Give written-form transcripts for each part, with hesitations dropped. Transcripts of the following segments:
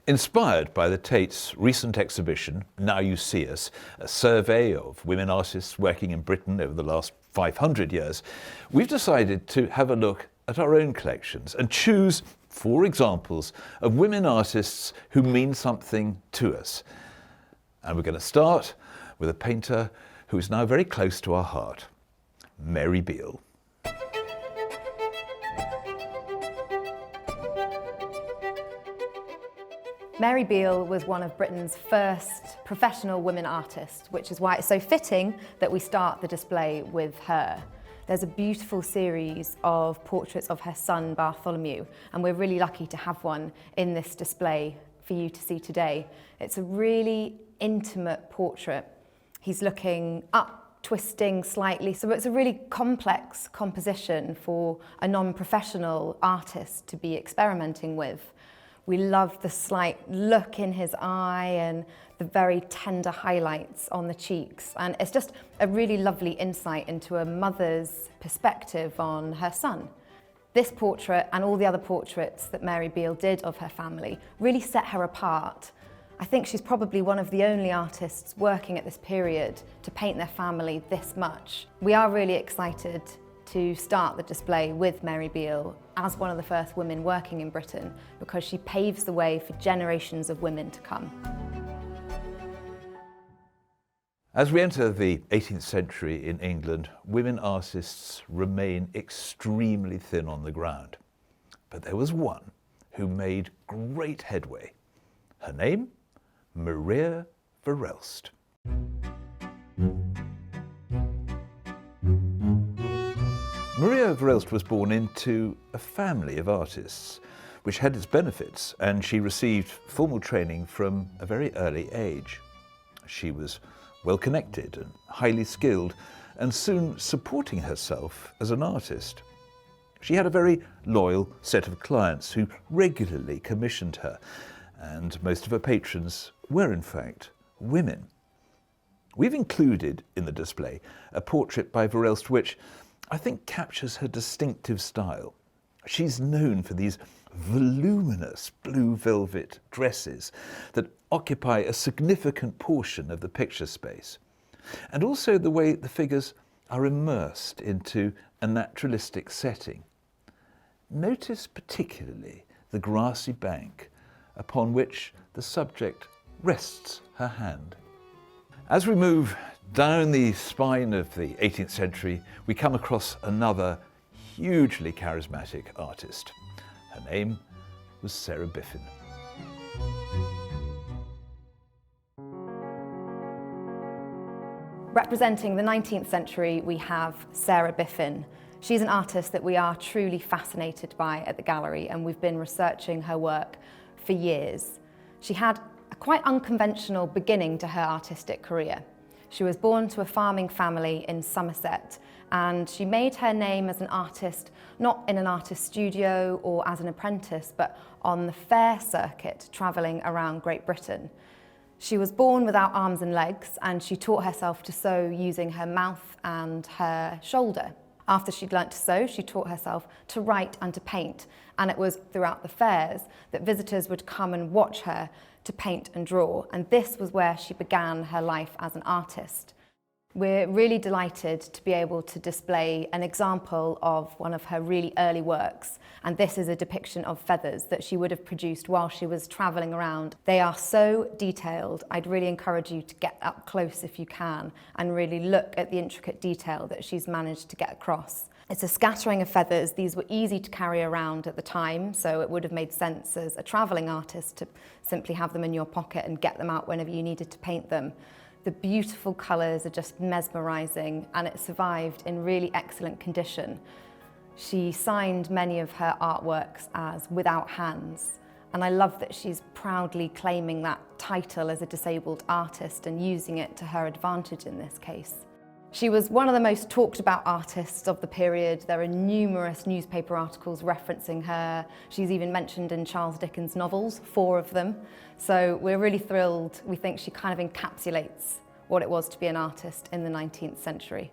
Inspired by the Tate's recent exhibition, Now You See Us, a survey of women artists working in Britain over the last 500 years, we've decided to have a look at our own collections and choose 4 examples of women artists who mean something to us. And we're going to start with a painter who is now very close to our heart, Mary Beale. Mary Beale was one of Britain's first professional women artists, which is why it's so fitting that we start the display with her. There's a beautiful series of portraits of her son Bartholomew, and we're really lucky to have one in this display for you to see today. It's a really intimate portrait. He's looking up, twisting slightly, so it's a really complex composition for a non-professional artist to be experimenting with. We love the slight look in his eye and the very tender highlights on the cheeks. And it's just a really lovely insight into a mother's perspective on her son. This portrait and all the other portraits that Mary Beale did of her family really set her apart. I think she's probably one of the only artists working at this period to paint their family this much. We are really excited to start the display with Mary Beale as one of the first women working in Britain, because she paves the way for generations of women to come. As we enter the 18th century in England, women artists remain extremely thin on the ground. But there was one who made great headway. Her name? Maria Verelst. Maria Verelst was born into a family of artists, which had its benefits, and she received formal training from a very early age. She was well connected and highly skilled, and soon supporting herself as an artist. She had a very loyal set of clients who regularly commissioned her, and most of her patrons were in fact women. We've included in the display a portrait by Verelst which I think captures her distinctive style. She's known for these voluminous blue velvet dresses that occupy a significant portion of the picture space, and also the way the figures are immersed into a naturalistic setting. Notice particularly the grassy bank upon which the subject rests her hand. As we move down the spine of the 18th century, we come across another hugely charismatic artist. Her name was Sarah Biffin. Representing the 19th century, we have Sarah Biffin. She's an artist that we are truly fascinated by at the gallery, and we've been researching her work for years. She had a quite unconventional beginning to her artistic career. She was born to a farming family in Somerset, and she made her name as an artist, not in an artist studio or as an apprentice, but on the fair circuit, travelling around Great Britain. She was born without arms and legs, and she taught herself to sew using her mouth and her shoulder. After she'd learnt to sew, she taught herself to write and to paint, and it was throughout the fairs that visitors would come and watch her to paint and draw, and this was where she began her life as an artist. We're really delighted to be able to display an example of one of her really early works, and this is a depiction of feathers that she would have produced while she was travelling around. They are so detailed. I'd really encourage you to get up close if you can and really look at the intricate detail that she's managed to get across. It's a scattering of feathers. These were easy to carry around at the time, so it would have made sense as a travelling artist to simply have them in your pocket and get them out whenever you needed to paint them. The beautiful colours are just mesmerising, and it survived in really excellent condition. She signed many of her artworks as without hands, and I love that she's proudly claiming that title as a disabled artist and using it to her advantage in this case. She was one of the most talked about artists of the period. There are numerous newspaper articles referencing her. She's even mentioned in Charles Dickens' novels, 4 of them. So we're really thrilled. We think she kind of encapsulates what it was to be an artist in the 19th century.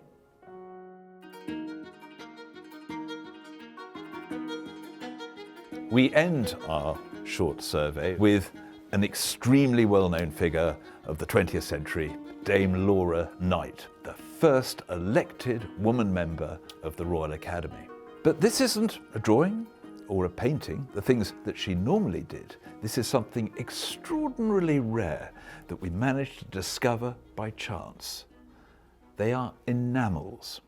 We end our short survey with an extremely well-known figure of the 20th century, Dame Laura Knight, the first elected woman member of the Royal Academy. But this isn't a drawing or a painting, the things that she normally did. This is something extraordinarily rare that we managed to discover by chance. They are enamels.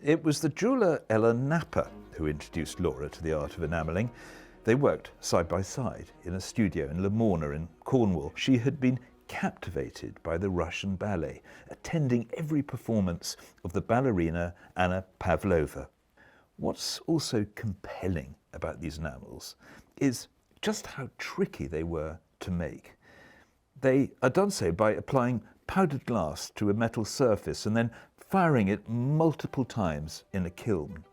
It was the jeweller Ella Napper who introduced Laura to the art of enamelling. They worked side by side in a studio in Lamorna in Cornwall. She had been captivated by the Russian ballet, attending every performance of the ballerina Anna Pavlova. What's also compelling about these enamels is just how tricky they were to make. They are done so by applying powdered glass to a metal surface and then firing it multiple times in a kiln.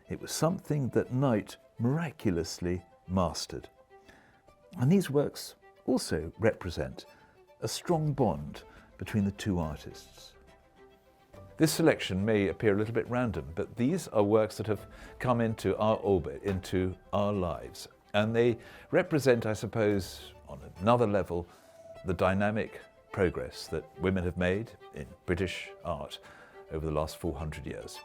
It was something that Knight miraculously mastered. And these works also represent a strong bond between the two artists. This selection may appear a little bit random, but these are works that have come into our orbit, into our lives. And they represent, I suppose, on another level, the dynamic progress that women have made in British art over the last 400 years.